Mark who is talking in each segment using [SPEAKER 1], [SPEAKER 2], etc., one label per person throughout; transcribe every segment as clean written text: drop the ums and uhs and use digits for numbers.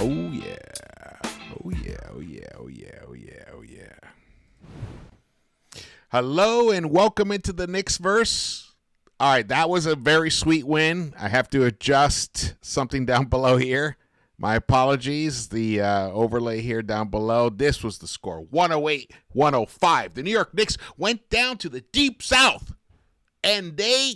[SPEAKER 1] Oh yeah. Oh yeah. Oh yeah. Oh yeah. Oh yeah. Oh yeah. Hello and welcome into the Knicks-Verse. All right, that was a very sweet win. I have to adjust something down below here. My apologies. The overlay here down below. This was the score, 108-105. The New York Knicks went down to the Deep South, and they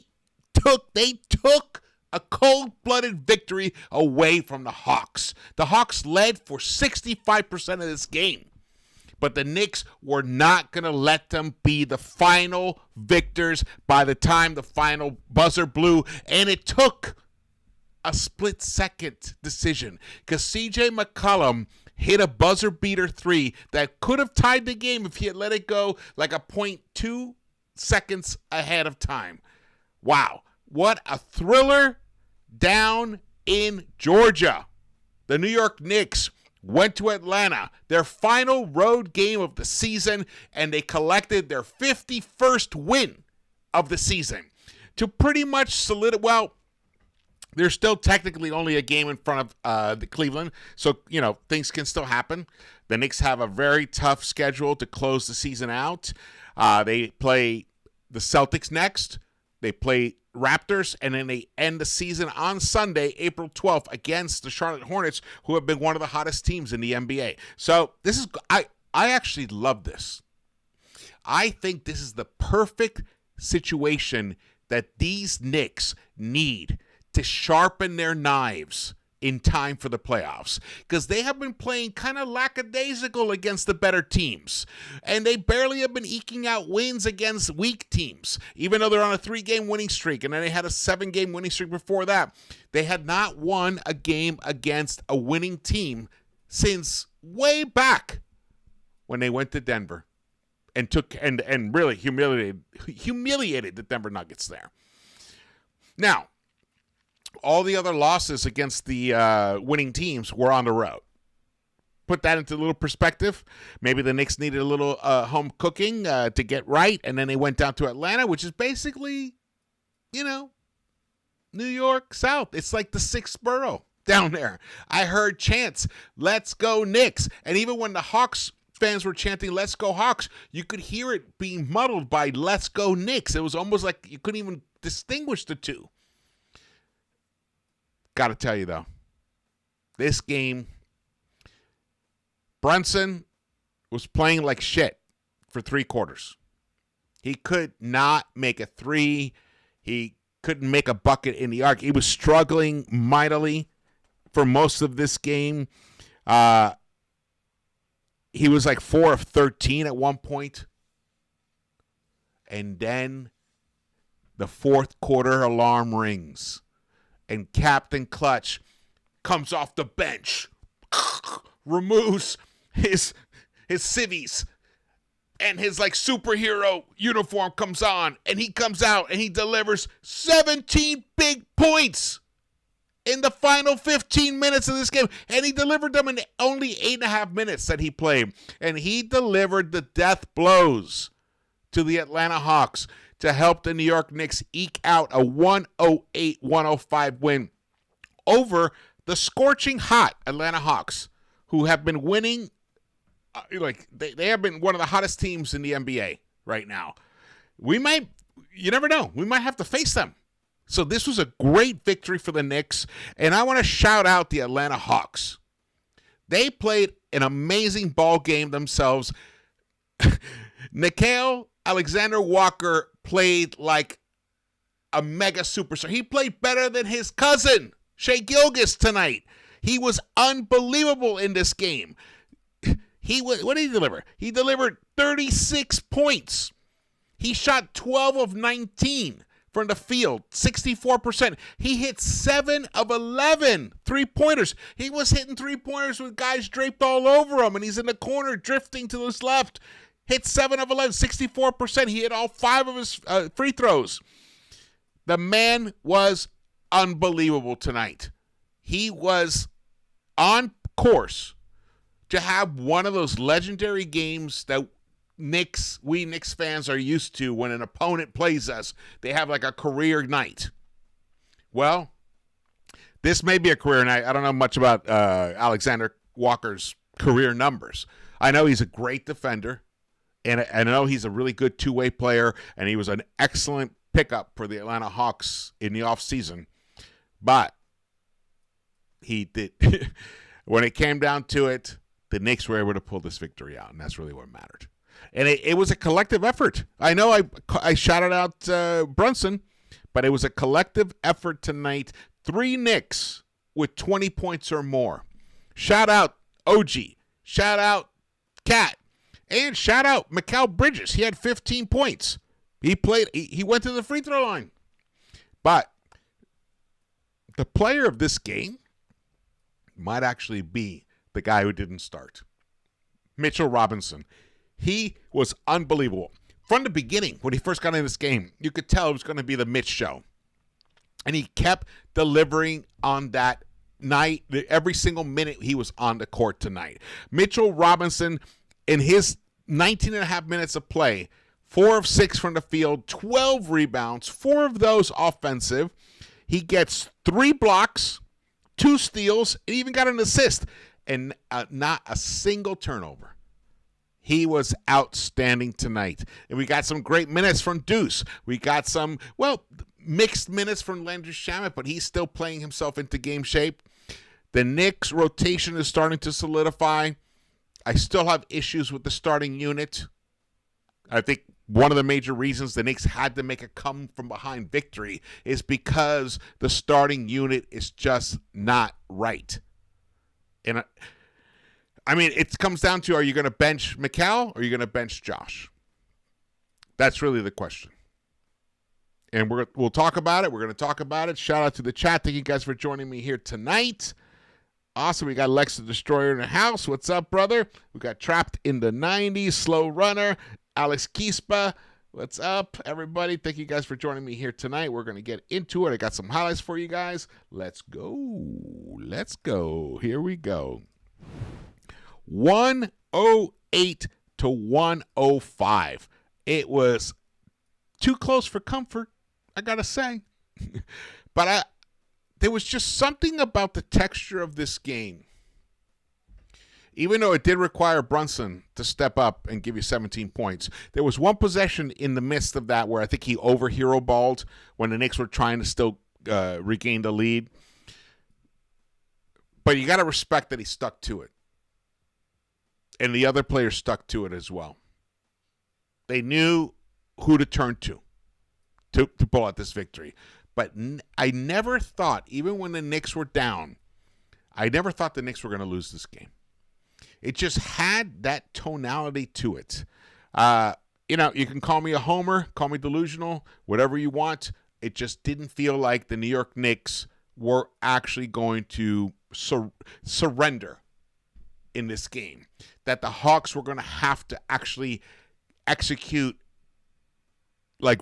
[SPEAKER 1] took a cold-blooded victory away from the Hawks. The Hawks led for 65% of this game, but the Knicks were not going to let them be the final victors by the time the final buzzer blew, and it took a split-second decision because C.J. McCollum hit a buzzer-beater three that could have tied the game if he had let it go like a 0.2 seconds ahead of time. Wow, what a thriller down in Georgia. The New York Knicks went to Atlanta, their final road game of the season, and they collected their 51st win of the season to pretty much solidify. Well, there's still technically only a game in front of the Cleveland, so, things can still happen. The Knicks have a very tough schedule to close the season out. They play the Celtics next. They play Raptors, and then they end the season on Sunday, April 12th, against the Charlotte Hornets, who have been one of the hottest teams in the NBA. So this is I actually love this. I think this is the perfect situation that these Knicks need to sharpen their knives in time for the playoffs, because they have been playing kind of lackadaisical against the better teams, and they barely have been eking out wins against weak teams, even though they're on a 3-game winning streak, and then they had a 7-game winning streak before that. They had not won a game against a winning team since way back when they went to Denver and really humiliated the Denver Nuggets there. Now, all the other losses against the winning teams were on the road. Put that into a little perspective. Maybe the Knicks needed a little home cooking to get right, and then they went down to Atlanta, which is basically, New York South. It's like the 6th borough down there. I heard chants, "Let's go Knicks." And even when the Hawks fans were chanting, "Let's go Hawks," you could hear it being muddled by "Let's go Knicks." It was almost like you couldn't even distinguish the two. Got to tell you, though, this game, Brunson was playing like shit for 3 quarters. He could not make a three. He couldn't make a bucket in the arc. He was struggling mightily for most of this game. He was like 4 of 13 at one point. And then the 4th quarter alarm rings. And Captain Clutch comes off the bench, removes his civvies, and his superhero uniform comes on, and he comes out and he delivers 17 big points in the final 15 minutes of this game. And he delivered them in only 8.5 minutes that he played. And he delivered the death blows to the Atlanta Hawks to help the New York Knicks eke out a 108-105 win over the scorching hot Atlanta Hawks, who have been winning. They have been one of the hottest teams in the NBA right now. You never know, we might have to face them. So this was a great victory for the Knicks, and I want to shout out the Atlanta Hawks. They played an amazing ball game themselves. Nickeil Alexander-Walker played like a mega superstar. He played better than his cousin, Shai Gilgeous, tonight. He was unbelievable in this game. What did he deliver? He delivered 36 points. He shot 12 of 19 from the field, 64%. He hit 7 of 11 three-pointers. He was hitting three-pointers with guys draped all over him, and he's in the corner drifting to his left. Hit 7 of 11, 64%. He hit all 5 of his free throws. The man was unbelievable tonight. He was on course to have one of those legendary games that we Knicks fans are used to when an opponent plays us. They have like a career night. Well, This may be a career night. I don't know much about Alexander Walker's career numbers. I know he's a great defender, and I know he's a really good two-way player, and he was an excellent pickup for the Atlanta Hawks in the offseason. But he did when it came down to it, the Knicks were able to pull this victory out, and that's really what mattered. And it was a collective effort. I know I shouted out Brunson, but it was a collective effort tonight. 3 Knicks with 20 points or more. Shout out OG. Shout out Cat. And shout out Mikal Bridges. He had 15 points. He went to the free throw line. But the player of this game might actually be the guy who didn't start. Mitchell Robinson. He was unbelievable. From the beginning, when he first got in this game, you could tell it was going to be the Mitch show. And he kept delivering on that night. Every single minute he was on the court tonight. Mitchell Robinson, in his 19 and a half minutes of play, 4 of 6 from the field, 12 rebounds, 4 of those offensive. He gets 3 blocks, 2 steals, and even got an assist, and not a single turnover. He was outstanding tonight. And we got some great minutes from Deuce. We got some, mixed minutes from Landry Shamet, but he's still playing himself into game shape. The Knicks rotation is starting to solidify. I still have issues with the starting unit. I think one of the major reasons the Knicks had to make a come-from-behind victory is because the starting unit is just not right. And it comes down to, are you going to bench Mikal or are you going to bench Josh? That's really the question. And we'll talk about it. We're going to talk about it. Shout out to the chat. Thank you guys for joining me here tonight. Awesome. We got Lex the Destroyer in the house. What's up, brother? We got Trapped in the 90s, Slow Runner, Alex Kispa. What's up, everybody? Thank you guys for joining me here tonight. We're going to get into it. I got some highlights for you guys. Let's go. Here we go. 108 to 105. It was too close for comfort, I gotta say. But there was just something about the texture of this game. Even though it did require Brunson to step up and give you 17 points, there was one possession in the midst of that where I think he over-hero balled when the Knicks were trying to still regain the lead. But you got to respect that he stuck to it. And the other players stuck to it as well. They knew who to turn to pull out this victory. But I never thought, even when the Knicks were down, I never thought the Knicks were going to lose this game. It just had that tonality to it. You can call me a homer, call me delusional, whatever you want. It just didn't feel like the New York Knicks were actually going to surrender in this game. That the Hawks were going to have to actually execute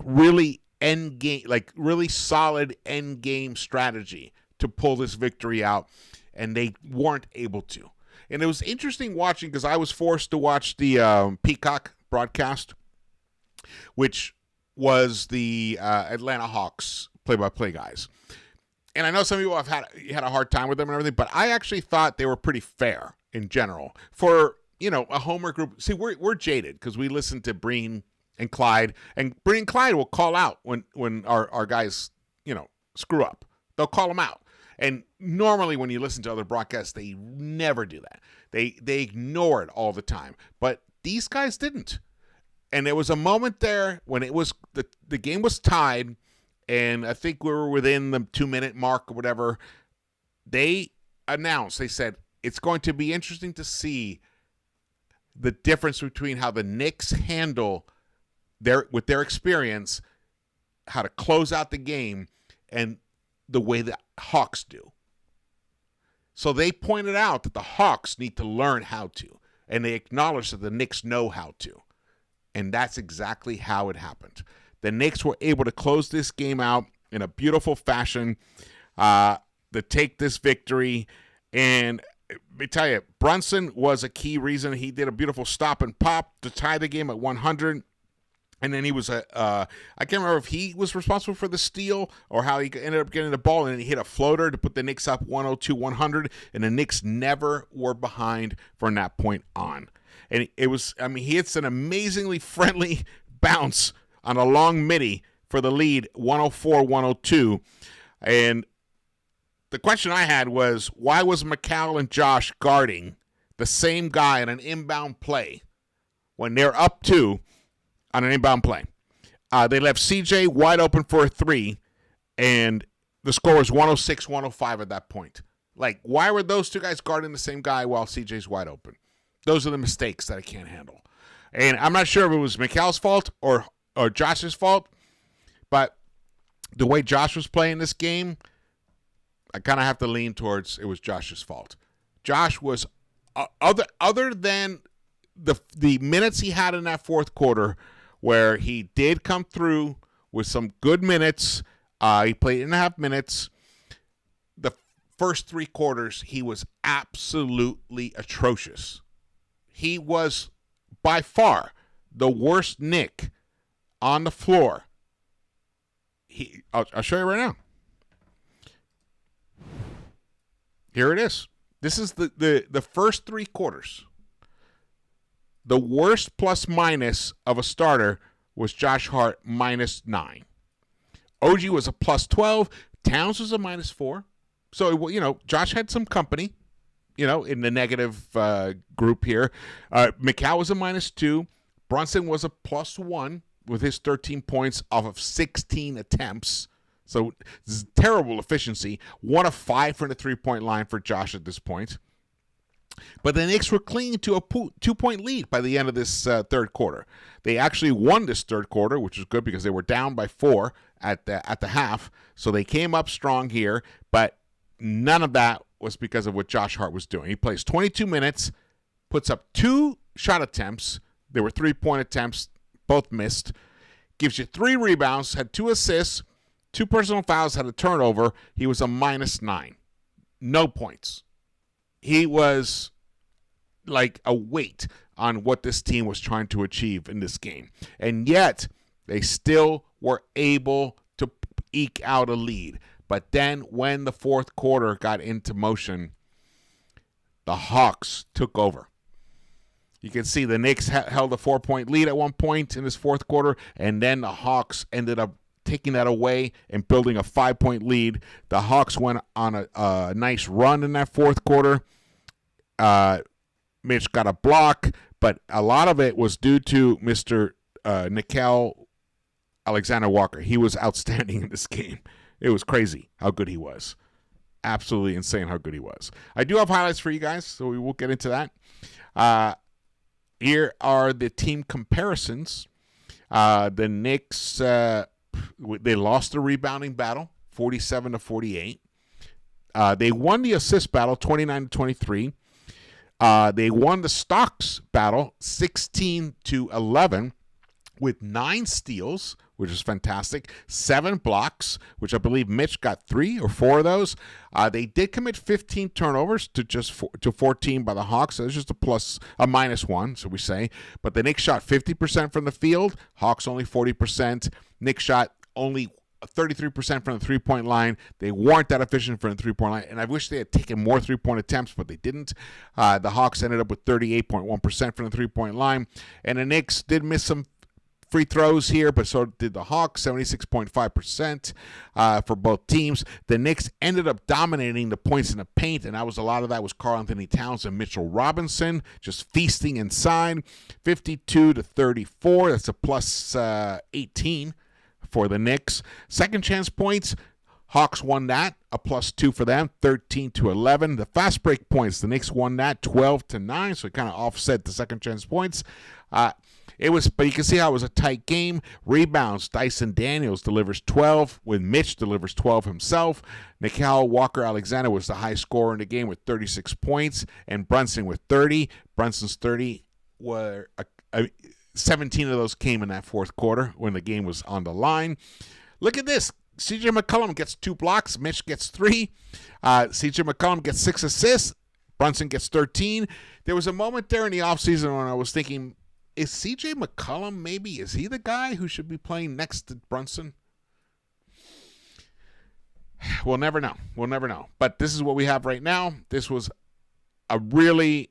[SPEAKER 1] really solid end game strategy to pull this victory out, and they weren't able to. And it was interesting watching because I was forced to watch the Peacock broadcast, which was the Atlanta Hawks play-by-play guys. And I know some people have had a hard time with them and everything, but I actually thought they were pretty fair in general for a homer group. See, we're jaded because we listen to Breen and Clyde, and Breen and Clyde will call out when our guys, screw up. They'll call them out. And normally when you listen to other broadcasts, they never do that. They ignore it all the time. But these guys didn't. And there was a moment there when it was the game was tied, and I think we were within the 2-minute mark or whatever. They announced, they said, it's going to be interesting to see the difference between how the Knicks handle with their experience, how to close out the game, and the way the Hawks do. So they pointed out that the Hawks need to learn how to, and they acknowledged that the Knicks know how to. And that's exactly how it happened. The Knicks were able to close this game out in a beautiful fashion to take this victory. And let me tell you, Brunson was a key reason. He did a beautiful stop and pop to tie the game at 100. And then he was I can't remember if he was responsible for the steal or how he ended up getting the ball, and then he hit a floater to put the Knicks up 102-100, and the Knicks never were behind from that point on. And it was, I mean, he hits an amazingly friendly bounce on a long midi for the lead, 104-102. And the question I had was, why was McCall and Josh guarding the same guy in an inbound play when they're up 2 on an inbound play? They left CJ wide open for a 3, and the score was 106-105 at that point. Like, why were those two guys guarding the same guy while CJ's wide open? Those are the mistakes that I can't handle. And I'm not sure if it was McCall's fault or Josh's fault, but the way Josh was playing this game, I kind of have to lean towards it was Josh's fault. Josh was, other than the minutes he had in that fourth quarter, where he did come through with some good minutes. He played 8.5 minutes. The first 3 quarters, he was absolutely atrocious. He was by far the worst Knick on the floor. I'll show you right now. Here it is. This is the first 3 quarters. The worst plus minus of a starter was Josh Hart, -9. OG was a +12. Towns was a -4. So, you know, Josh had some company, you know, in the negative group here. McCall was a -2. Brunson was a +1 with his 13 points off of 16 attempts. So, this is terrible efficiency. 1 of 5 from the 3-point line for Josh at this point. But the Knicks were clinging to a 2-point lead by the end of this third quarter. They actually won this third quarter, which was good because they were down by 4 at the half. So they came up strong here, but none of that was because of what Josh Hart was doing. He plays 22 minutes, puts up 2 shot attempts. There were 3-point attempts, both missed. Gives you 3 rebounds, had 2 assists, 2 personal fouls, had a turnover. He was a -9. No points. He was like a weight on what this team was trying to achieve in this game. And yet, they still were able to eke out a lead. But then when the fourth quarter got into motion, the Hawks took over. You can see the Knicks held a 4-point lead at one point in this fourth quarter, and then the Hawks ended up taking that away and building a 5-point lead. The Hawks went on a nice run in that fourth quarter. Mitch got a block, but a lot of it was due to Mr. Nickel Alexander-Walker. He was outstanding in this game. It was crazy how good he was. Absolutely insane how good he was. I do have highlights for you guys, so we will get into that. Here are the team comparisons. The Knicks, they lost the rebounding battle, 47-48. They won the assist battle, 29-23. They won the stocks battle, 16-11, with 9 steals, which is fantastic, 7 blocks, which I believe Mitch got 3 or 4 of those. They did commit 15 turnovers to 14 by the Hawks. So it's just a -1, so we say. But the Knicks shot 50% from the field. Hawks only 40%. Knicks shot only 33% from the 3-point line. They weren't that efficient from the 3-point line, and I wish they had taken more 3-point attempts, but they didn't. The Hawks ended up with 38.1% from the 3-point line, and the Knicks did miss some free throws here, but so did the Hawks, 76.5% for both teams. The Knicks ended up dominating the points in the paint, and a lot of that was Karl-Anthony Towns and Mitchell Robinson just feasting inside, 52-34. That's a +18 for the Knicks. Second chance points, Hawks won that, a +2 for them, 13-11. The fast break points, the Knicks won that, 12-9, so it kind of offset the second chance points. But you can see how it was a tight game. Rebounds, Dyson Daniels delivers 12, when Mitch delivers 12 himself. Nickel Walker-Alexander was the high scorer in the game with 36 points, and Brunson with 30. Brunson's 30 were 17 of those came in that fourth quarter when the game was on the line. Look at this. CJ McCollum gets 2 blocks. Mitch gets 3. CJ McCollum gets 6 assists. Brunson gets 13. There was a moment there in the offseason when I was thinking, is CJ McCollum maybe? Is he the guy who should be playing next to Brunson? We'll never know. We'll never know. But this is what we have right now. This was a really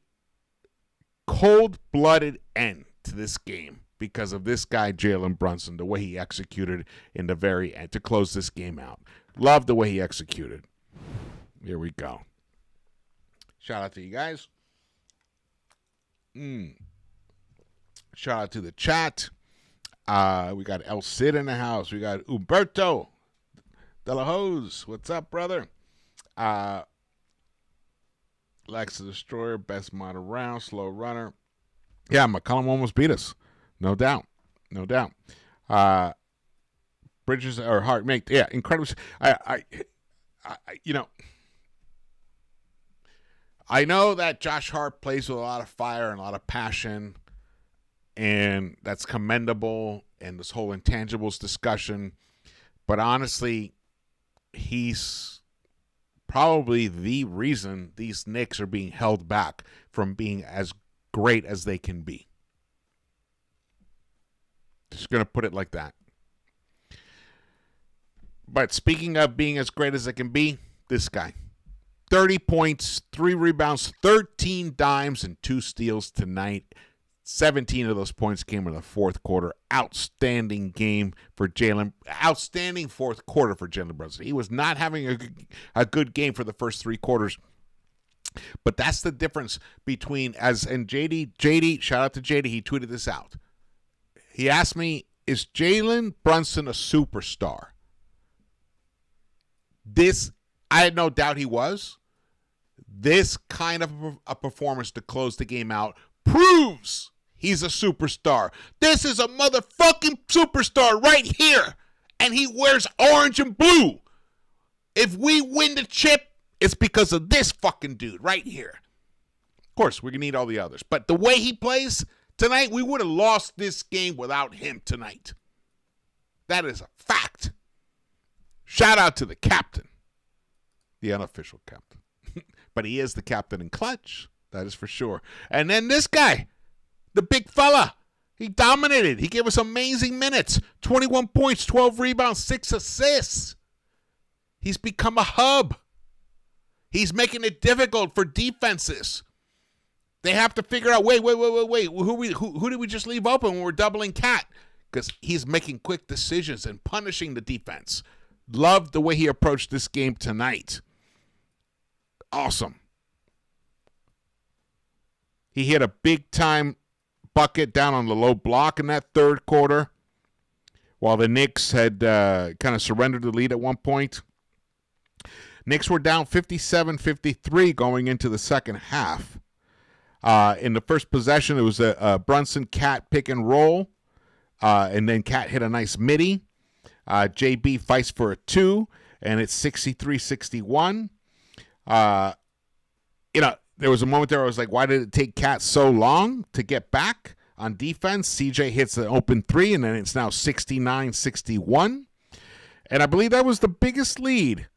[SPEAKER 1] cold-blooded end to this game because of this guy, Jalen Brunson, the way he executed in the very end to close this game out. Love the way he executed. Here we go. Shout out to you guys. Shout out to the chat. We got El Cid in the house. We got Umberto De La Hose. What's up, brother? Lex the Destroyer, best mod around, slow runner. Yeah, McCollum almost beat us. No doubt. No doubt. Bridges or Hart make, yeah, incredible. I know that Josh Hart plays with a lot of fire and a lot of passion, and that's commendable, and this whole intangibles discussion. But honestly, he's probably the reason these Knicks are being held back from being as great as they can be. Just going to put it like that. But speaking of being as great as they can be, this guy. 30 points, 3 rebounds, 13 dimes, and 2 steals tonight. 17 of those points came in the fourth quarter. Outstanding game for Jalen. Outstanding fourth quarter for Jalen Brunson. He was not having a good game for the first 3 quarters. But that's the difference between, and JD, shout out to JD, he tweeted this out. He asked me, is Jalen Brunson a superstar? I had no doubt he was. This kind of a performance to close the game out proves he's a superstar. This is a motherfucking superstar right here. And he wears orange and blue. If we win the chip, it's because of this fucking dude right here. Of course, we're going to need all the others. But the way he plays tonight, we would have lost this game without him tonight. That is a fact. Shout out to the captain. The unofficial captain. But he is the captain in clutch. That is for sure. And then this guy, the big fella, he dominated. He gave us amazing minutes. 21 points, 12 rebounds, 6 assists. He's become a hub. He's making it difficult for defenses. They have to figure out, wait. Who did we just leave open when we're doubling Cat? Because he's making quick decisions and punishing the defense. Loved the way he approached this game tonight. Awesome. He hit a big-time bucket down on the low block in that third quarter while the Knicks had kind of surrendered the lead at one point. Knicks were down 57-53 going into the second half. In the first possession, it was a Brunson-Cat pick and roll, and then Cat hit a nice midi. JB fights for a 2, and it's 63-61. There was a moment there I was like, why did it take Cat so long to get back on defense? CJ hits the open 3, and then it's now 69-61. And I believe that was the biggest lead.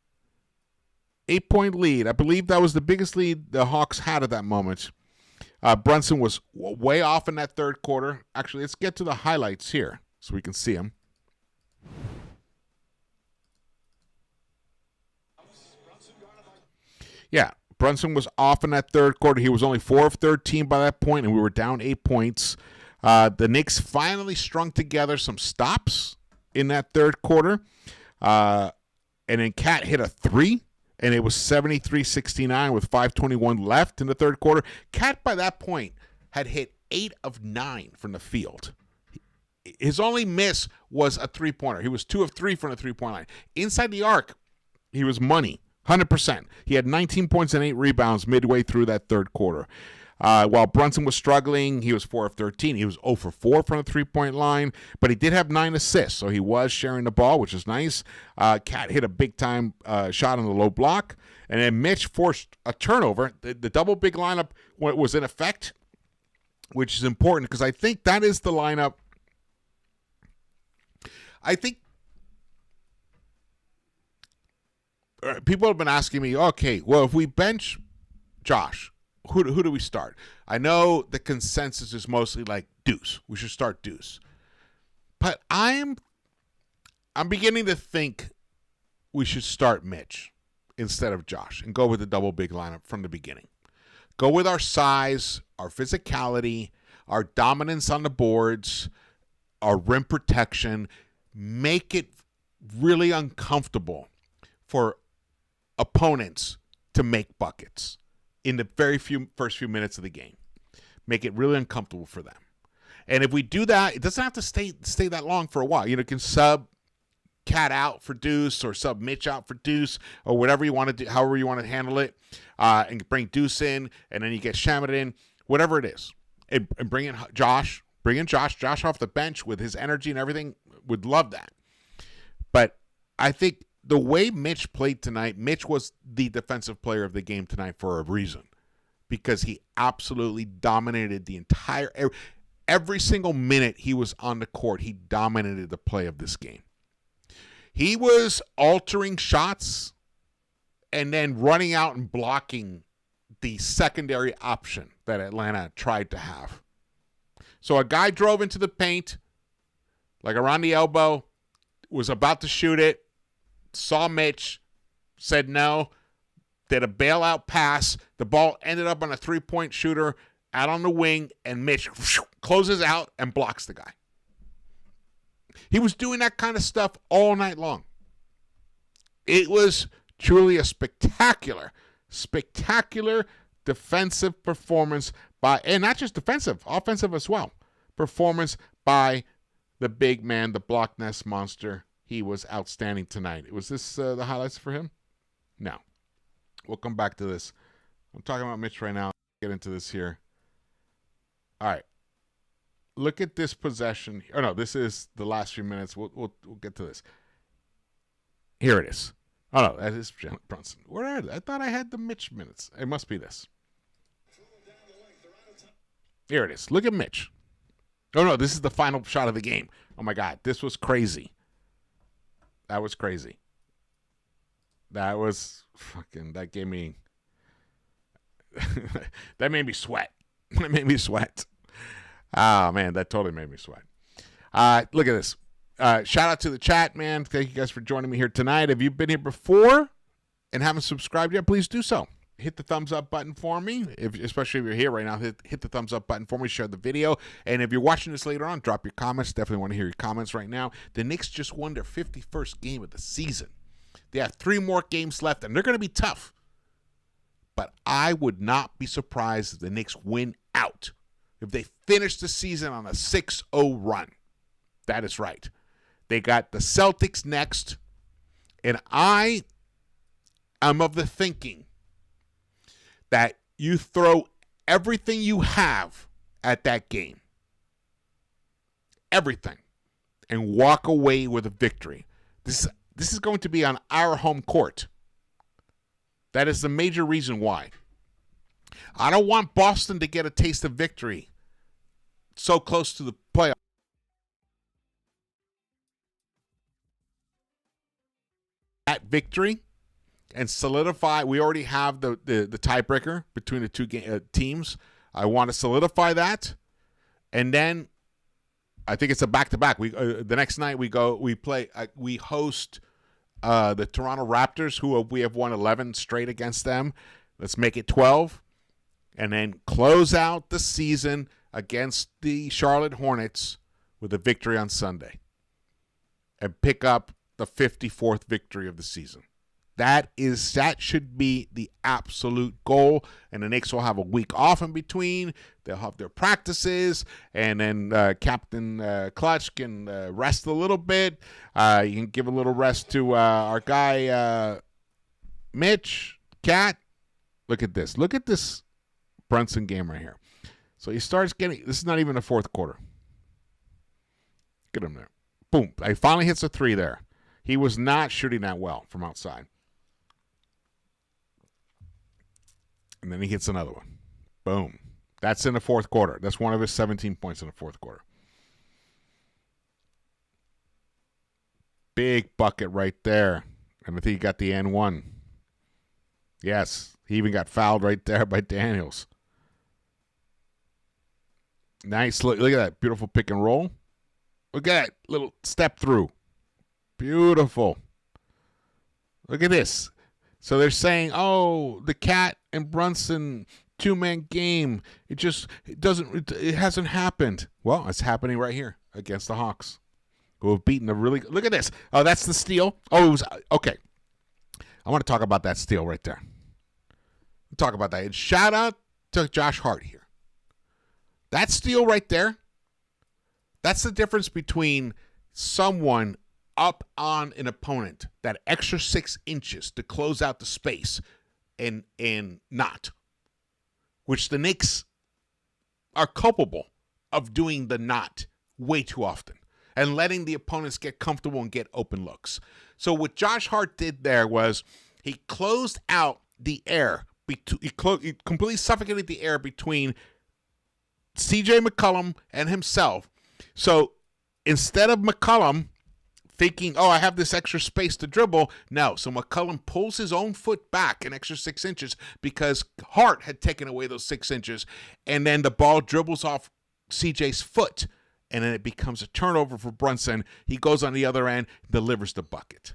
[SPEAKER 1] 8-point lead. I believe that was the biggest lead the Hawks had at that moment. Brunson was way off in that third quarter. Actually, let's get to the highlights here so we can see him. Yeah, Brunson was off in that third quarter. He was only 4 of 13 by that point, and we were down 8 points. The Knicks finally strung together some stops in that third quarter. And then Cat hit a 3, and it was 73-69 with 5:21 left in the third quarter. Cat, by that point, had hit 8 of 9 from the field. His only miss was a three-pointer. He was 2 of 3 from the three-point line. Inside the arc, he was money. 100%. He had 19 points and 8 rebounds midway through that third quarter. While Brunson was struggling, he was 4 of 13. He was 0 for 4 from the three-point line, but he did have 9 assists, so he was sharing the ball, which is nice. Cat hit a big-time shot on the low block, and then Mitch forced a turnover. The double big lineup was in effect, which is important because I think that is the lineup. I think people have been asking me, okay, well, if we bench Josh, who do we start? I know the consensus is mostly like Deuce. We should start Deuce. But I'm beginning to think we should start Mitch instead of Josh and go with the double big lineup from the beginning. Go with our size, our physicality, our dominance on the boards, our rim protection. Make it really uncomfortable for opponents to make buckets in the first few minutes of the game. Make it really uncomfortable for them. And if we do that, it doesn't have to stay that long for a while. You can sub Cat out for Deuce or sub Mitch out for Deuce or whatever you want to do, however you want to handle it, and bring Deuce in, and then you get Shamet in, whatever it is. And bring in Josh. Bring in Josh off the bench with his energy and everything. Would love that. But I think the way Mitch played tonight, Mitch was the defensive player of the game tonight for a reason. Because he absolutely dominated the entire every single minute he was on the court, he dominated the play of this game. He was altering shots and then running out and blocking the secondary option that Atlanta tried to have. So a guy drove into the paint, like around the elbow, was about to shoot it, saw Mitch, said no, did a bailout pass. The ball ended up on a three-point shooter out on the wing, and Mitch closes out and blocks the guy. He was doing that kind of stuff all night long. It was truly a spectacular defensive performance by, and not just defensive, offensive as well, performance by the big man, the block nest monster. He was outstanding tonight. Was this the highlights for him? No. We'll come back to this. I'm talking about Mitch right now. Get into this here. All right. Look at this possession. Oh, no, this is the last few minutes. We'll get to this. Here it is. Oh, no, that is Brunson. Where are they? I thought I had the Mitch minutes. It must be this. Here it is. Look at Mitch. Oh, no, this is the final shot of the game. Oh, my God. This was crazy. That was crazy. That was fucking, that gave me, that made me sweat. That made me sweat. Oh, man, that totally made me sweat. Look at this. Shout out to the chat, man. Thank you guys for joining me here tonight. If you've been here before and haven't subscribed yet, please do so. Hit the thumbs up button for me, especially if you're here right now. Hit the thumbs up button for me. Share the video. And if you're watching this later on, drop your comments. Definitely want to hear your comments right now. The Knicks just won their 51st game of the season. They have 3 more games left, and they're going to be tough. But I would not be surprised if the Knicks win out. If they finish the season on a 6-0 run. That is right. They got the Celtics next. And I am of the thinking that you throw everything you have at that game. Everything. And walk away with a victory. This is going to be on our home court. That is the major reason why. I don't want Boston to get a taste of victory so close to the playoffs. That victory and solidify. We already have the tiebreaker between the two teams. I want to solidify that, and then I think it's a back-to-back. We the next night we host the Toronto Raptors, who we have won 11 straight against them. Let's make it 12, and then close out the season against the Charlotte Hornets with a victory on Sunday and pick up the 54th victory of the season. That should be the absolute goal, and the Knicks will have a week off in between. They'll have their practices, and then Captain Clutch can rest a little bit. You can give a little rest to our guy Mitch, Cat. Look at this. Look at this Brunson game right here. So he starts getting, this is not even the fourth quarter. Get him there. Boom. He finally hits a 3 there. He was not shooting that well from outside. And then he hits another one. Boom. That's in the fourth quarter. That's one of his 17 points in the fourth quarter. Big bucket right there. And I think he got the N1. Yes. He even got fouled right there by Daniels. Nice. Look at that beautiful pick and roll. Look at that little step through. Beautiful. Look at this. So they're saying, oh, the Cat and Brunson two-man game. It hasn't happened. Well, it's happening right here against the Hawks, who have beaten a really. Look at this. Oh, that's the steal. Oh, it was okay. I want to talk about that steal right there. Talk about that. And shout out to Josh Hart here. That steal right there. That's the difference between someone up on an opponent, that extra 6 inches to close out the space, and not. Which the Knicks are culpable of doing the not way too often and letting the opponents get comfortable and get open looks. So what Josh Hart did there was he closed out the air. He completely suffocated the air between C.J. McCollum and himself. So instead of McCollum thinking, oh, I have this extra space to dribble, no. So McCollum pulls his own foot back an extra 6 inches because Hart had taken away those 6 inches, and then the ball dribbles off CJ's foot, and then it becomes a turnover for Brunson. He goes on the other end, delivers the bucket.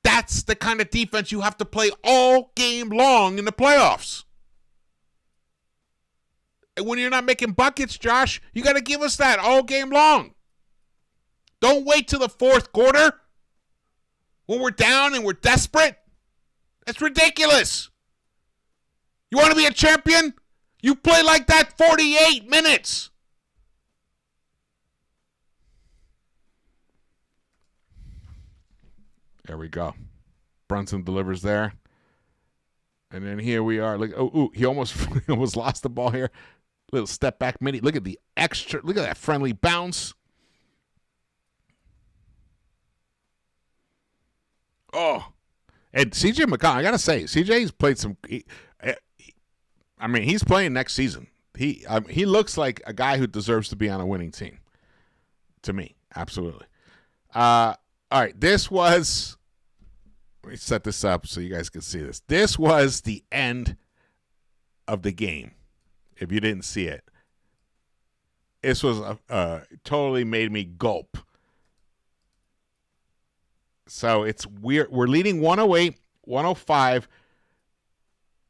[SPEAKER 1] That's the kind of defense you have to play all game long in the playoffs. And when you're not making buckets, Josh, you got to give us that all game long. Don't wait till the fourth quarter when we're down and we're desperate. That's ridiculous. You want to be a champion? You play like that 48 minutes. There we go. Brunson delivers there. And then here we are. Look, he almost lost the ball here. Little step back mini. Look at that friendly bounce. Oh, and C.J. McCollum, I got to say, C.J.'s played some he's playing next season. He looks like a guy who deserves to be on a winning team. To me, absolutely. All right, this was. Let me set this up so you guys can see this. This was the end of the game. If you didn't see it, this was totally made me gulp. So it's weird. We're leading 108, 105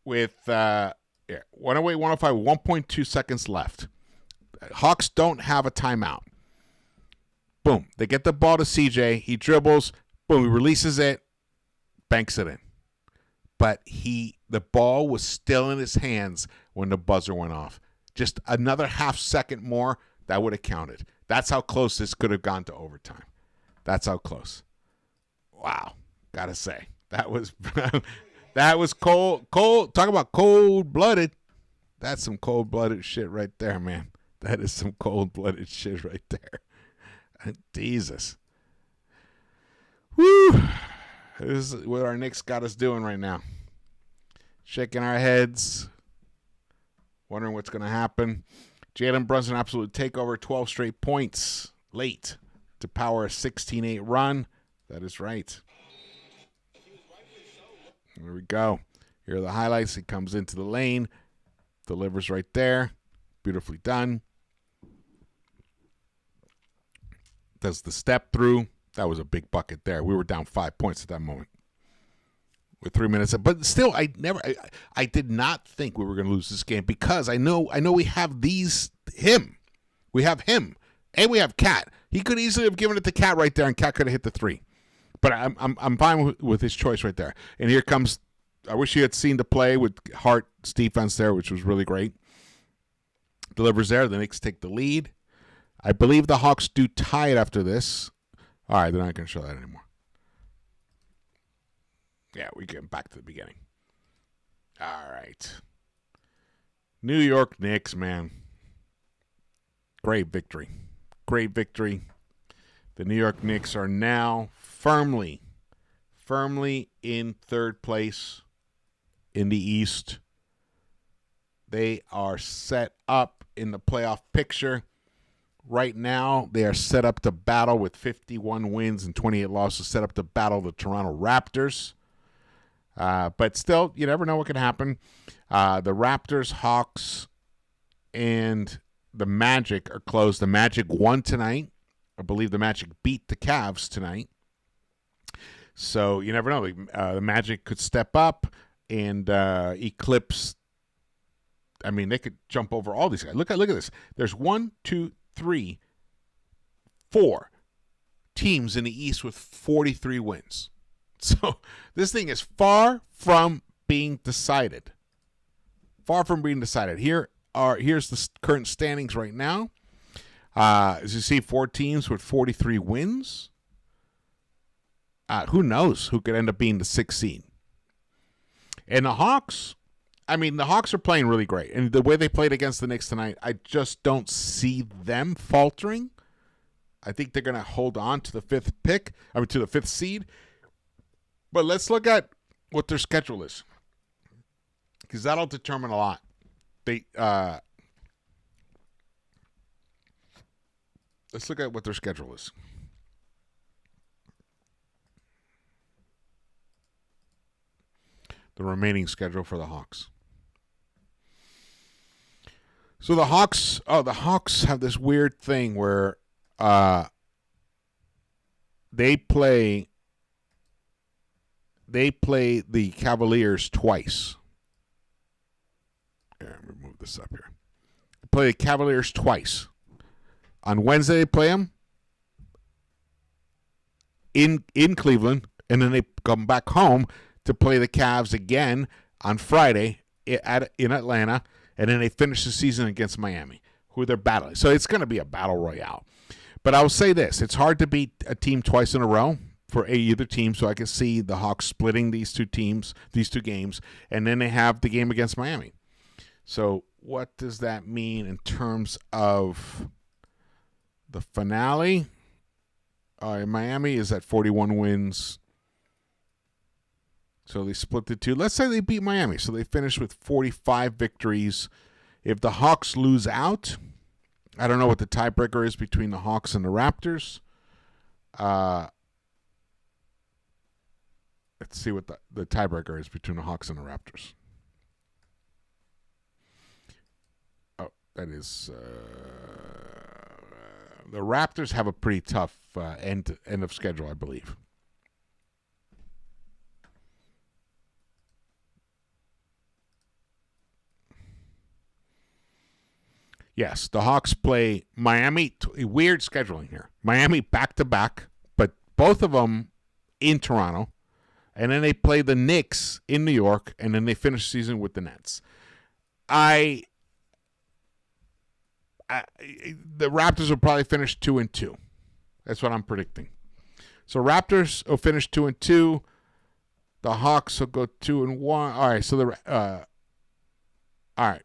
[SPEAKER 1] with 108, 105 with 1.2 seconds left. Hawks don't have a timeout. Boom. They get the ball to CJ. He dribbles. Boom. He releases it. Banks it in. But the ball was still in his hands when the buzzer went off. Just another half second more, that would have counted. That's how close this could have gone to overtime. That's how close. Wow. Gotta say. That was cold. Talk about cold-blooded. That's some cold-blooded shit right there, man. That is some cold-blooded shit right there. Jesus. Woo. This is what our Knicks got us doing right now. Shaking our heads. Wondering what's going to happen. Jalen Brunson, absolute takeover. 12 straight points late to power a 16-8 run. That is right. There we go. Here are the highlights. He comes into the lane. Delivers right there. Beautifully done. Does the step through. That was a big bucket there. We were down 5 points at that moment with 3 minutes. But still, I did not think we were going to lose this game because I know we have him. We have him. And we have Cat. He could easily have given it to Cat right there, and Cat could have hit the three. But I'm fine with his choice right there. And here comes. I wish you had seen the play with Hart's defense there, which was really great. Delivers there. The Knicks take the lead. I believe the Hawks do tie it after this. All right, they're not going to show that anymore. Yeah, we get back to the beginning. All right. New York Knicks, man. Great victory. Great victory. The New York Knicks are now firmly in third place in the East. They are set up in the playoff picture. Right now, they are set up to battle with 51 wins and 28 losses, set up to battle the Toronto Raptors. But still, you never know what can happen. The Raptors, Hawks, and the Magic are close. The Magic won tonight. I believe the Magic beat the Cavs tonight. So you never know. The Magic could step up and eclipse. I mean, they could jump over all these guys. Look at this. There's 1, 2, 3, 4 teams in the East with 43 wins. So this thing is far from being decided. Far from being decided. Here's the current standings right now. As you see, 4 teams with 43 wins. Who knows who could end up being the 6th seed? And the Hawks, the Hawks are playing really great. And the way they played against the Knicks tonight, I just don't see them faltering. I think they're going to hold on to the 5th pick, to the 5th seed. But let's look at what their schedule is, because that'll determine a lot. Let's look at what their schedule is. The remaining schedule for the Hawks. So the Hawks have this weird thing where they play the Cavaliers twice. Here, let me move this up here. They play the Cavaliers twice. On Wednesday, they play them in Cleveland, and then they come back home to play the Cavs again on Friday in Atlanta, and then they finish the season against Miami, who they're battling. So it's going to be a battle royale. But I will say this. It's hard to beat a team twice in a row for either team, so I can see the Hawks splitting these two games, and then they have the game against Miami. So what does that mean in terms of the finale? Miami is at 41 wins. So they split the two. Let's say they beat Miami. So they finish with 45 victories. If the Hawks lose out, I don't know what the tiebreaker is between the Hawks and the Raptors. Let's see what the tiebreaker is between the Hawks and the Raptors. Oh, that is... the Raptors have a pretty tough end of schedule, I believe. Yes, the Hawks play Miami. Weird scheduling here. Miami back-to-back, but both of them in Toronto. And then they play the Knicks in New York, and then they finish the season with the Nets. The Raptors will probably finish 2-2. That's what I'm predicting. So Raptors will finish 2-2. The Hawks will go 2-1. All right. So all right.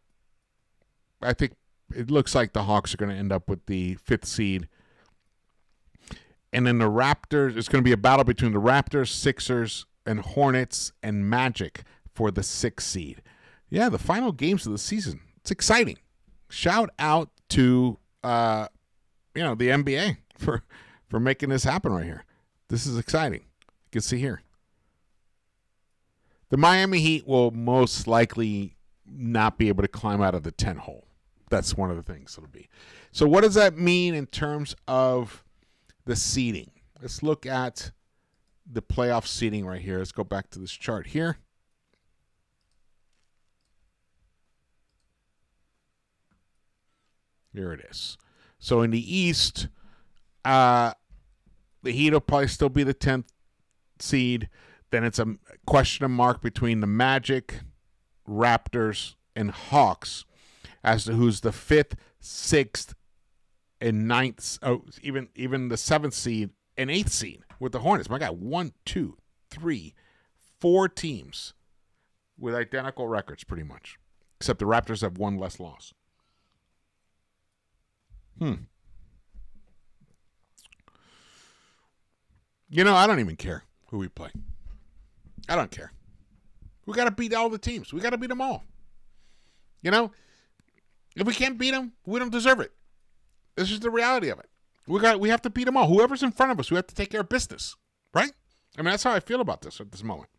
[SPEAKER 1] I think it looks like the Hawks are going to end up with the 5th seed. And then the Raptors, it's going to be a battle between the Raptors, Sixers, and Hornets and Magic for the 6th seed. Yeah, the final games of the season. It's exciting. Shout out to the NBA for making this happen right here. This is exciting. You can see here. The Miami Heat will most likely not be able to climb out of the 10 hole. That's one of the things it'll be. So what does that mean in terms of the seeding? Let's look at the playoff seeding right here. Let's go back to this chart here. Here it is. So in the East, the Heat will probably still be the 10th seed. Then it's a question mark between the Magic, Raptors, and Hawks as to who's the 5th, 6th, and 9th. Oh, even the 7th seed and 8th seed with the Hornets. My God, 1, 2, 3, 4 teams with identical records pretty much. Except the Raptors have one less loss. I don't even care who we play. I don't care. We got to beat all the teams. We got to beat them all. If we can't beat them, we don't deserve it. This is the reality of it. We have to beat them all. Whoever's in front of us, we have to take care of business, right? That's how I feel about this at this moment.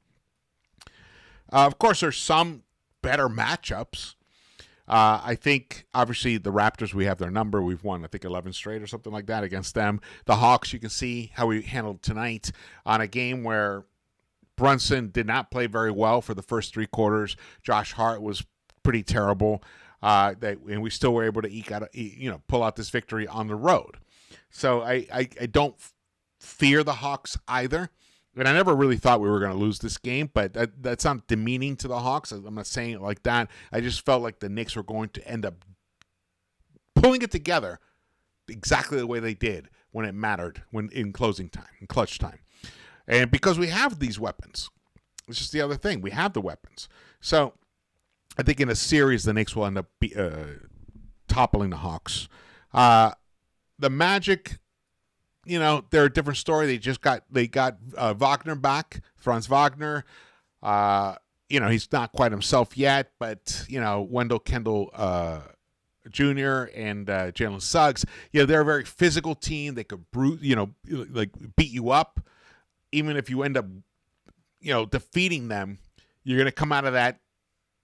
[SPEAKER 1] Of course, there's some better matchups. I think, obviously, the Raptors, we have their number. We've won, I think, 11 straight or something like that against them. The Hawks, you can see how we handled tonight on a game where Brunson did not play very well for the first 3 quarters. Josh Hart was pretty terrible. And we still were able to pull out this victory on the road. So I don't fear the Hawks either. And I never really thought we were going to lose this game, but that's not demeaning to the Hawks. I'm not saying it like that. I just felt like the Knicks were going to end up pulling it together exactly the way they did when it mattered, when in closing time, in clutch time. And because we have these weapons, it's just the other thing. We have the weapons. So I think in a series, the Knicks will end up toppling the Hawks. The Magic, they're a different story. They got Wagner back, Franz Wagner. He's not quite himself yet, but Wendell Kendall Jr. and Jalen Suggs, they're a very physical team. They could beat you up. Even if you end up, defeating them, you're going to come out of that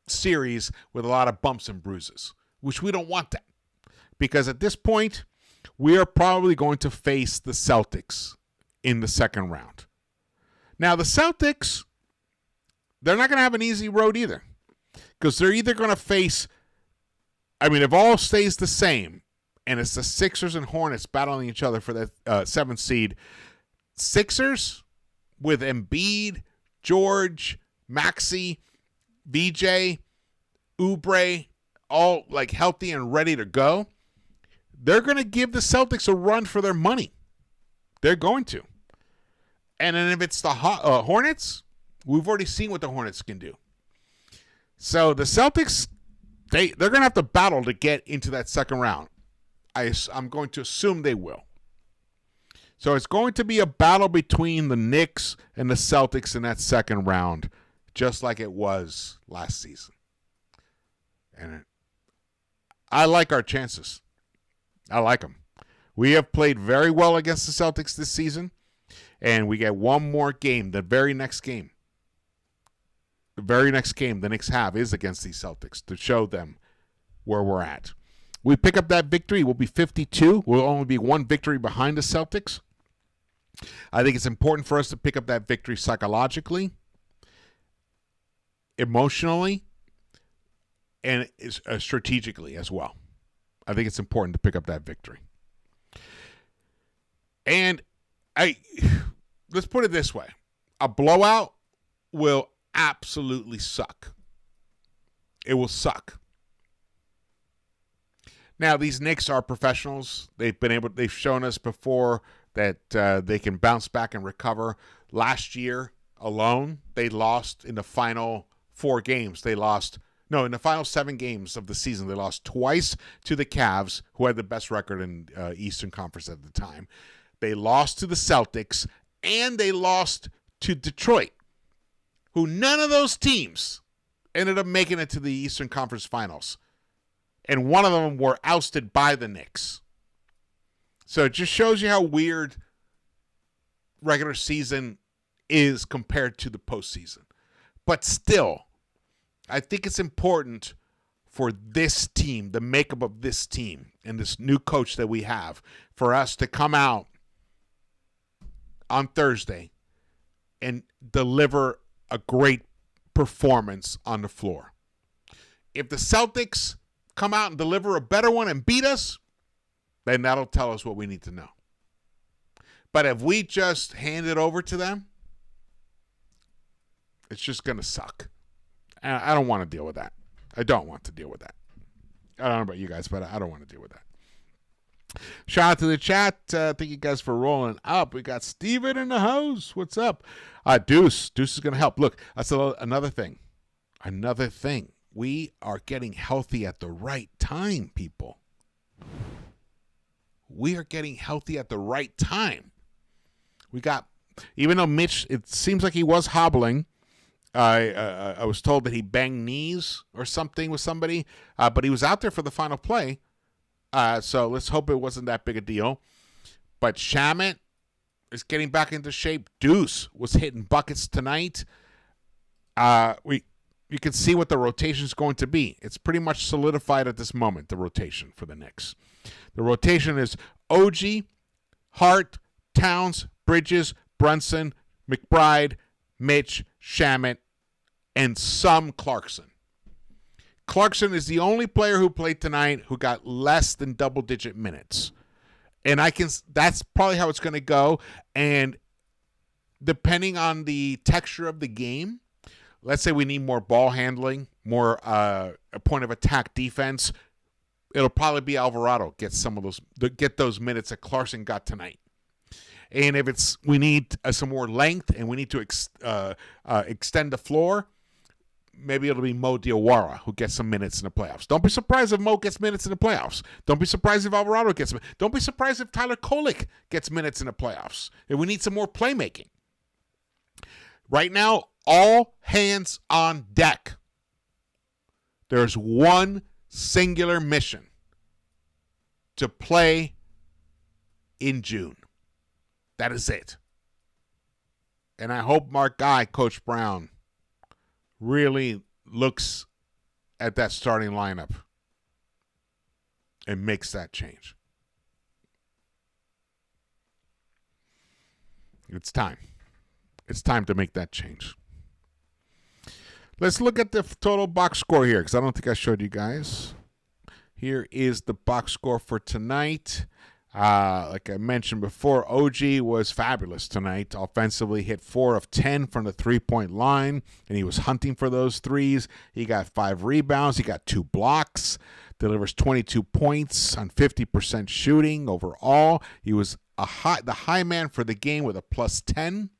[SPEAKER 1] series with a lot of bumps and bruises, which we don't want that. Because at this point, we are probably going to face the Celtics in the second round. Now, the Celtics, they're not going to have an easy road either. Because they're either going to face, if all stays the same, and it's the Sixers and Hornets battling each other for that 7th seed, Sixers with Embiid, George, Maxey, VJ, Oubre, all healthy and ready to go, they're going to give the Celtics a run for their money. They're going to. And then if it's the Hornets, we've already seen what the Hornets can do. So the Celtics, they're going to have to battle to get into that second round. I'm going to assume they will. So it's going to be a battle between the Knicks and the Celtics in that second round, just like it was last season. And I like our chances. I like them. We have played very well against the Celtics this season, and we get one more game, the very next game. The very next game the Knicks have is against these Celtics to show them where we're at. We pick up that victory, we'll be 52. We'll only be one victory behind the Celtics. I think it's important for us to pick up that victory psychologically, emotionally, and strategically as well. I think it's important to pick up that victory. And let's put it this way. A blowout will absolutely suck. It will suck. Now, these Knicks are professionals. They've shown us before that they can bounce back and recover. Last year alone, they lost in the final 4 games. In the final 7 games of the season, they lost twice to the Cavs, who had the best record in Eastern Conference at the time. They lost to the Celtics, and they lost to Detroit, who none of those teams ended up making it to the Eastern Conference Finals. And one of them were ousted by the Knicks. So it just shows you how weird regular season is compared to the postseason. But still, I think it's important for this team, the makeup of this team, and this new coach that we have, for us to come out on Thursday and deliver a great performance on the floor. If the Celtics come out and deliver a better one and beat us, then that'll tell us what we need to know. But if we just hand it over to them, it's just going to suck. And I don't want to deal with that. I don't want to deal with that. I don't know about you guys, but I don't want to deal with that. Shout out to the chat. Thank you guys for rolling up. We got Steven in the house. What's up? Deuce is going to help. Look, that's another thing. Another thing. We are getting healthy at the right time, people. We are getting healthy at the right time. Even though Mitch, it seems like he was hobbling. I was told that he banged knees or something with somebody, but he was out there for the final play. So let's hope it wasn't that big a deal. But Shamet is getting back into shape. Deuce was hitting buckets tonight. you can see what the rotation is going to be. It's pretty much solidified at this moment, the rotation for the Knicks. The rotation is OG, Hart, Towns, Bridges, Brunson, McBride, Mitch, Shamet, and some Clarkson. Clarkson is the only player who played tonight who got less than double-digit minutes. And that's probably how it's going to go. And depending on the texture of the game, let's say we need more ball handling, more a point of attack defense, it'll probably be Alvarado get those minutes that Clarkson got tonight. And if we need some more length and we need to extend the floor, maybe it'll be Mo Diawara who gets some minutes in the playoffs. Don't be surprised if Mo gets minutes in the playoffs. Don't be surprised if Alvarado gets minutes. Don't be surprised if Tyler Kolek gets minutes in the playoffs. If we need some more playmaking. Right now, all hands on deck. There's one singular mission: to play in June. That is it. And I hope Coach Brown, really looks at that starting lineup and makes that change. It's time. It's time to make that change. Let's look at the total box score here, because I don't think I showed you guys. Here is the box score for tonight. Like I mentioned before, OG was fabulous tonight. Offensively, hit 4 of 10 from the three-point line, and he was hunting for those threes. He got 5 rebounds. He got 2 blocks. Delivers 22 points on 50% shooting overall. He was the high man for the game with a plus 10.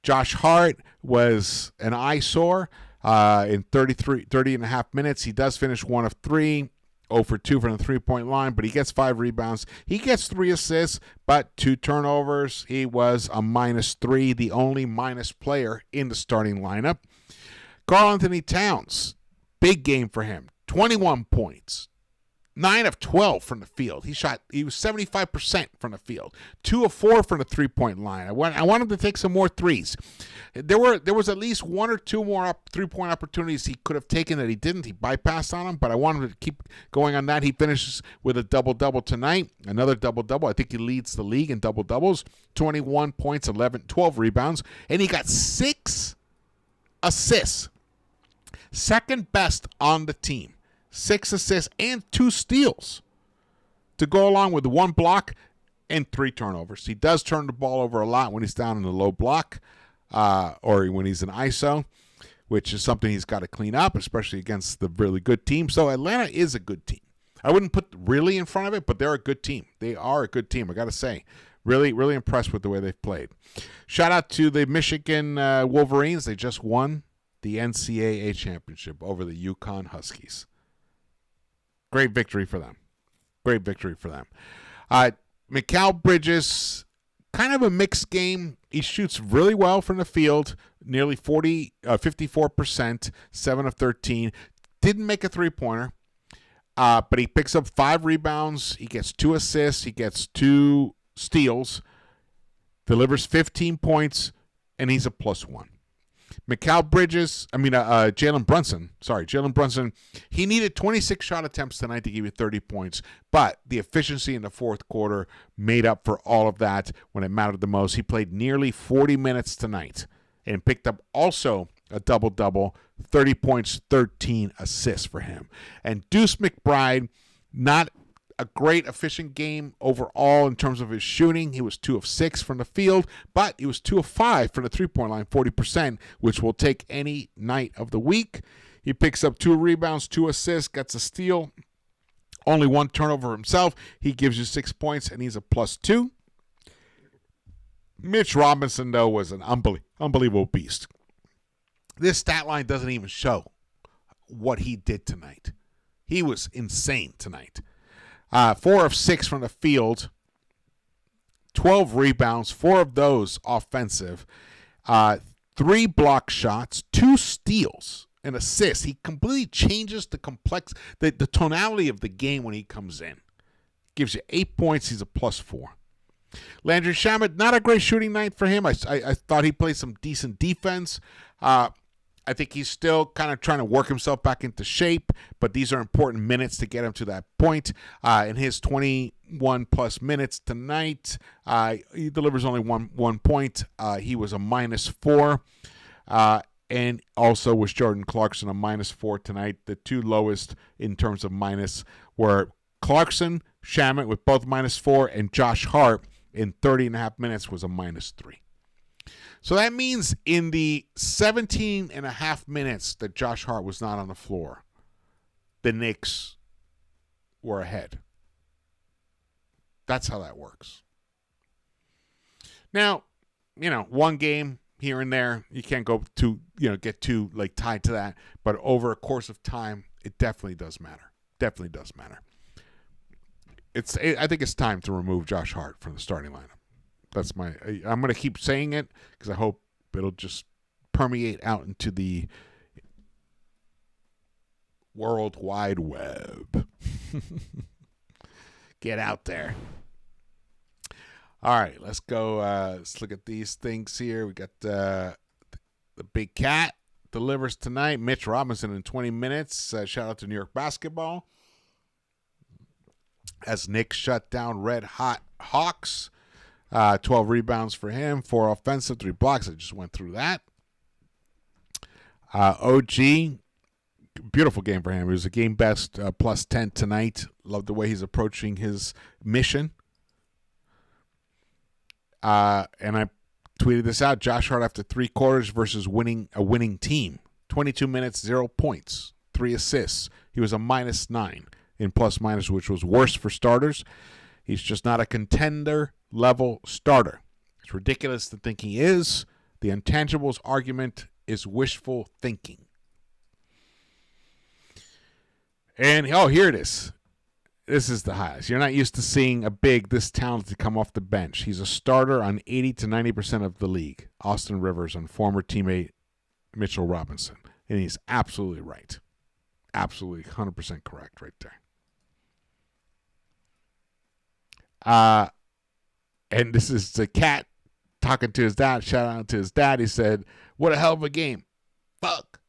[SPEAKER 1] Josh Hart was an eyesore in 30 and a half minutes. He does finish 1 of 3. 0 for 2 from the three-point line, but he gets 5 rebounds. He gets 3 assists, but 2 turnovers. He was a -3, the only minus player in the starting lineup. Karl-Anthony Towns, big game for him. 21 points. 9 of 12 from the field. He was 75% from the field. 2 of 4 from the three-point line. I want him to take some more threes. There was at least 1 or 2 more three-point opportunities he could have taken that he didn't. He bypassed on them, but I want him to keep going on that. He finishes with a double-double tonight. Another double-double. I think he leads the league in double-doubles. 21 points, 12 rebounds, and he got 6 assists. Second best on the team. 6 assists and 2 steals to go along with 1 block and 3 turnovers. He does turn the ball over a lot when he's down in the low block or when he's in ISO, which is something he's got to clean up, especially against the really good team. So Atlanta is a good team. I wouldn't put really in front of it, but they're a good team. They are a good team, I got to say. Really, really impressed with the way they've played. Shout out to the Michigan Wolverines. They just won the NCAA championship over the UConn Huskies. Great victory for them. Great victory for them. Mikal Bridges, kind of a mixed game. He shoots really well from the field, nearly 54%, 7 of 13. Didn't make a three-pointer, but he picks up 5 rebounds. He gets 2 assists. He gets 2 steals, delivers 15 points, and he's a +1. Jalen Brunson, he needed 26 shot attempts tonight to give you 30 points, but the efficiency in the fourth quarter made up for all of that when it mattered the most. He played nearly 40 minutes tonight and picked up also a double-double, 30 points, 13 assists for him. And Deuce McBride, not a great efficient game overall in terms of his shooting. He was 2 of 6 from the field, but he was 2 of 5 from the three-point line, 40%, which will take any night of the week. He picks up 2 rebounds, 2 assists, gets a steal, only 1 turnover himself. He gives you 6 points, and he's a +2. Mitch Robinson, though, was an unbelievable beast. This stat line doesn't even show what he did tonight. He was insane tonight. 4 of 6 from the field, 12 rebounds, 4 of those offensive, 3 block shots, 2 steals, and assists. He completely changes the tonality of the game when he comes in. Gives you 8 points. He's a +4. Landry Shamet, not a great shooting night for him. I thought he played some decent defense. I think he's still kind of trying to work himself back into shape, but these are important minutes to get him to that point. In his 21-plus minutes tonight, he delivers only one point. He was a -4. And also was Jordan Clarkson, a -4 tonight. The two lowest in terms of minus were Clarkson, Shamet with both -4, and Josh Hart in 30.5 minutes was a -3. So that means in the 17.5 minutes that Josh Hart was not on the floor, the Knicks were ahead. That's how that works. Now, one game here and there, you can't go too, get too tied to that. But over a course of time, it definitely does matter. Definitely does matter. I think it's time to remove Josh Hart from the starting lineup. I'm going to keep saying it because I hope it'll just permeate out into the World Wide Web. Get out there. All right, let's go. Let's look at these things here. We got the Big Cat delivers tonight. Mitch Robinson in 20 minutes. Shout out to New York basketball. As Knicks shut down Red Hot Hawks. 12 rebounds for him, 4 offensive, 3 blocks. I just went through that. OG, beautiful game for him. He was a game best, +10 tonight. Love the way he's approaching his mission. And I tweeted this out. Josh Hart after 3 quarters versus a winning team. 22 minutes, 0 points, 3 assists. He was a -9 in plus-minus, which was worse for starters. He's just not a contender-level starter. It's ridiculous to think he is. The intangibles argument is wishful thinking. And, here it is. This is the highest. You're not used to seeing a big this talented come off the bench. He's a starter on 80 to 90% of the league. Austin Rivers and former teammate Mitchell Robinson. And he's absolutely right. Absolutely 100% correct right there. And this is the Cat talking to his dad. Shout out to his dad. He said, "What a hell of a game. Fuck."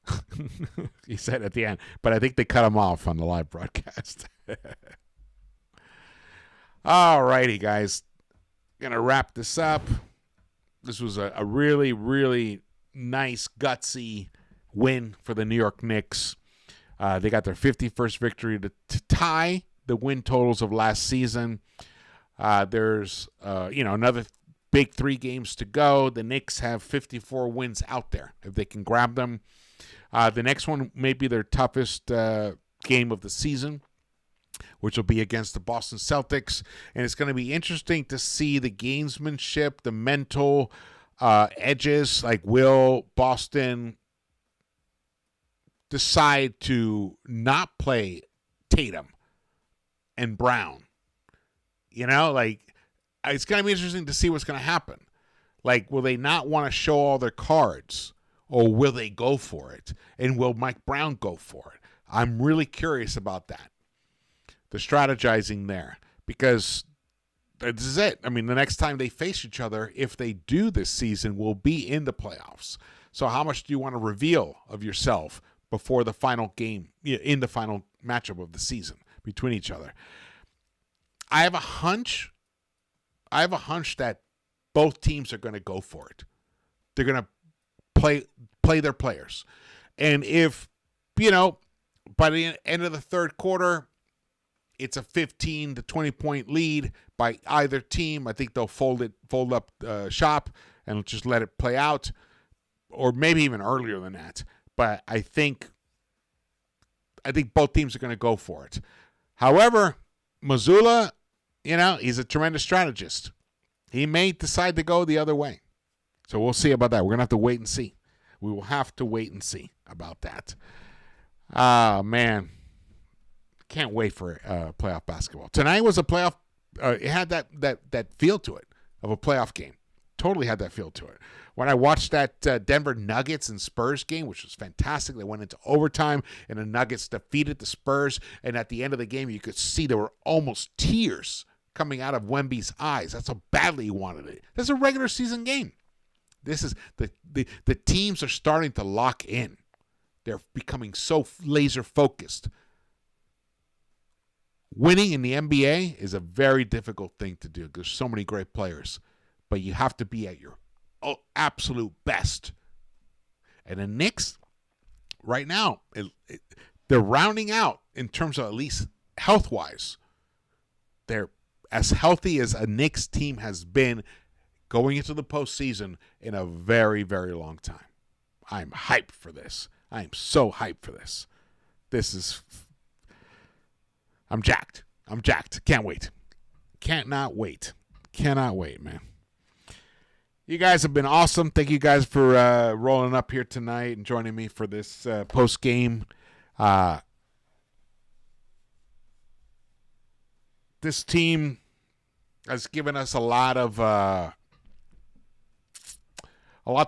[SPEAKER 1] He said at the end. But I think they cut him off on the live broadcast. All righty, guys. Gonna wrap this up. This was a really, really nice, gutsy win for the New York Knicks. They got their 51st victory to tie the win totals of last season. There's another big 3 games to go. The Knicks have 54 wins out there if they can grab them. The next one may be their toughest game of the season, which will be against the Boston Celtics. And it's going to be interesting to see the gamesmanship, the mental edges. Like, will Boston decide to not play Tatum and Brown? It's going to be interesting to see what's going to happen. Like, will they not want to show all their cards, or will they go for it? And will Mike Brown go for it? I'm really curious about that. The strategizing there, because this is it. I mean, the next time they face each other, if they do this season, will be in the playoffs. So how much do you want to reveal of yourself before the final game, in the final matchup of the season between each other? I have a hunch that both teams are going to go for it. They're going to play their players. And if, by the end of the third quarter, it's a 15 to 20 point lead by either team, I think they'll fold up shop and just let it play out, or maybe even earlier than that. But I think both teams are going to go for it. However, Mazzulla, he's a tremendous strategist. He may decide to go the other way. So we'll see about that. We're going to have to wait and see. We will have to wait and see about that. Man. Can't wait for playoff basketball. Tonight was a playoff. It had that feel to it of a playoff game. Totally had that feel to it. When I watched that Denver Nuggets and Spurs game, which was fantastic, they went into overtime, and the Nuggets defeated the Spurs. And at the end of the game, you could see there were almost tears coming out of Wemby's eyes. That's how badly he wanted it. That's a regular season game. This is the teams are starting to lock in. They're becoming so laser focused. Winning in the NBA is a very difficult thing to do. There's so many great players, but you have to be at your absolute best. And the Knicks, right now, they're rounding out in terms of at least health-wise. They're as healthy as a Knicks team has been going into the postseason in a very, very long time. I'm hyped for this. I am so hyped for this. I'm jacked. Can't wait. Cannot wait, man. You guys have been awesome. Thank you guys for rolling up here tonight and joining me for this post-game. This team has given us a lot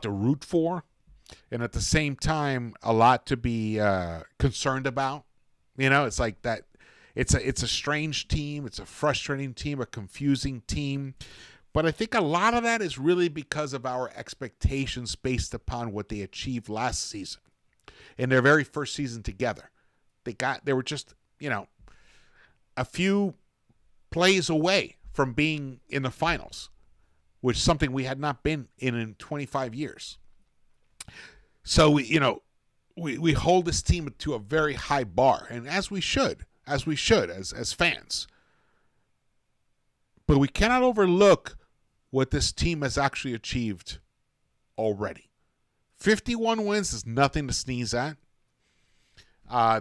[SPEAKER 1] to root for, and at the same time, a lot to be concerned about. You know, it's like that. It's a strange team. It's a frustrating team, a confusing team. But I think a lot of that is really because of our expectations based upon what they achieved last season in their very first season together. They were just, a few plays away from being in the finals, which is something we had not been in 25 years. So, we hold this team to a very high bar, and as we should as fans. But we cannot overlook what this team has actually achieved already. 51 wins is nothing to sneeze at.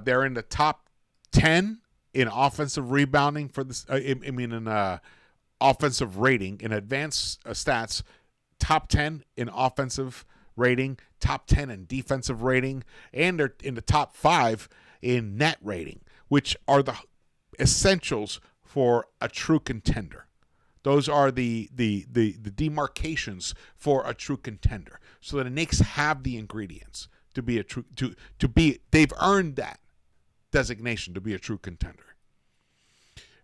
[SPEAKER 1] They're in the top 10 in offensive rebounding for this. In offensive rating in advanced stats, top 10 in offensive rating, top 10 in defensive rating, and they're in the top 5 in net rating, which are the essentials for a true contender. Those are the demarcations for a true contender. So the Knicks have the ingredients to be they've earned that designation to be a true contender.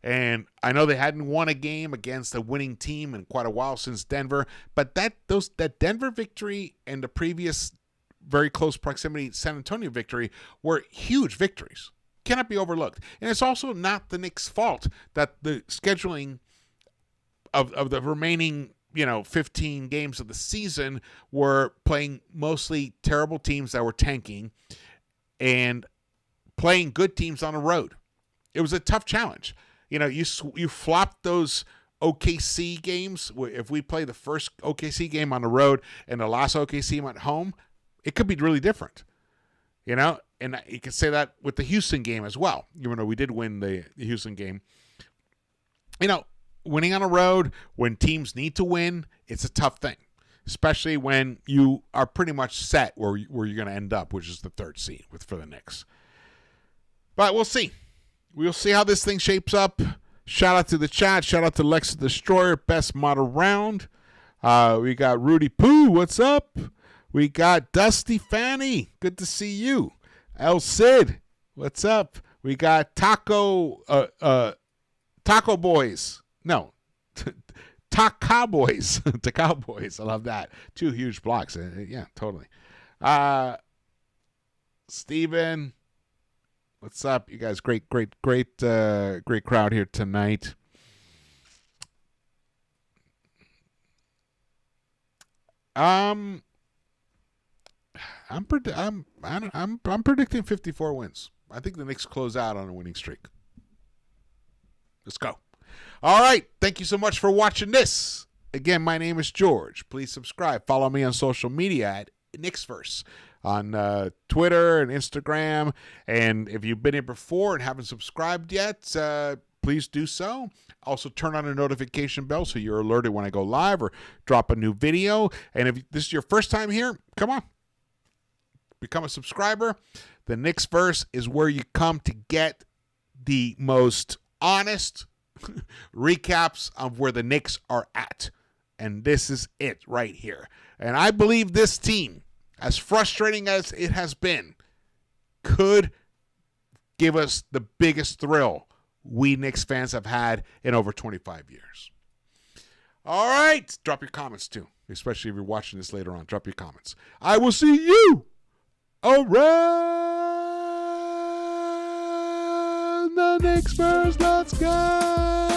[SPEAKER 1] And I know they hadn't won a game against a winning team in quite a while since Denver, but that Denver victory and the previous very close proximity San Antonio victory were huge victories. Cannot be overlooked. And it's also not the Knicks' fault that the scheduling of the remaining, 15 games of the season were playing mostly terrible teams that were tanking and playing good teams on the road. It was a tough challenge. You flopped those OKC games. If we play the first OKC game on the road and the last OKC game at home, it could be really different. And you could say that with the Houston game as well, even though we did win the Houston game. Winning on a road, when teams need to win, it's a tough thing, especially when you are pretty much set where you're going to end up, which is the 3rd seed for the Knicks. But we'll see. We'll see how this thing shapes up. Shout out to the chat. Shout out to Lex the Destroyer, best mod around. We got Rudy Poo, what's up? We got Dusty Fanny, good to see you. El Cid, what's up? We got Taco Boys. No, Cowboys. The Cowboys. I love that. 2 huge blocks. Yeah, totally. Steven, what's up? You guys, great crowd here tonight. I'm predicting 54 wins. I think the Knicks close out on a winning streak. Let's go. All right. Thank you so much for watching this. Again, my name is George. Please subscribe. Follow me on social media at Knicks-Verse on Twitter and Instagram. And if you've been here before and haven't subscribed yet, please do so. Also, turn on a notification bell so you're alerted when I go live or drop a new video. And if this is your first time here, come on. Become a subscriber. The Knicks-Verse is where you come to get the most honest recaps of where the Knicks are at. And this is it right here. And I believe this team, as frustrating as it has been, could give us the biggest thrill we Knicks fans have had in over 25 years. All right. Drop your comments too, especially if you're watching this later on. Drop your comments. I will see you. All right. the Knicks-Verse. Let's go!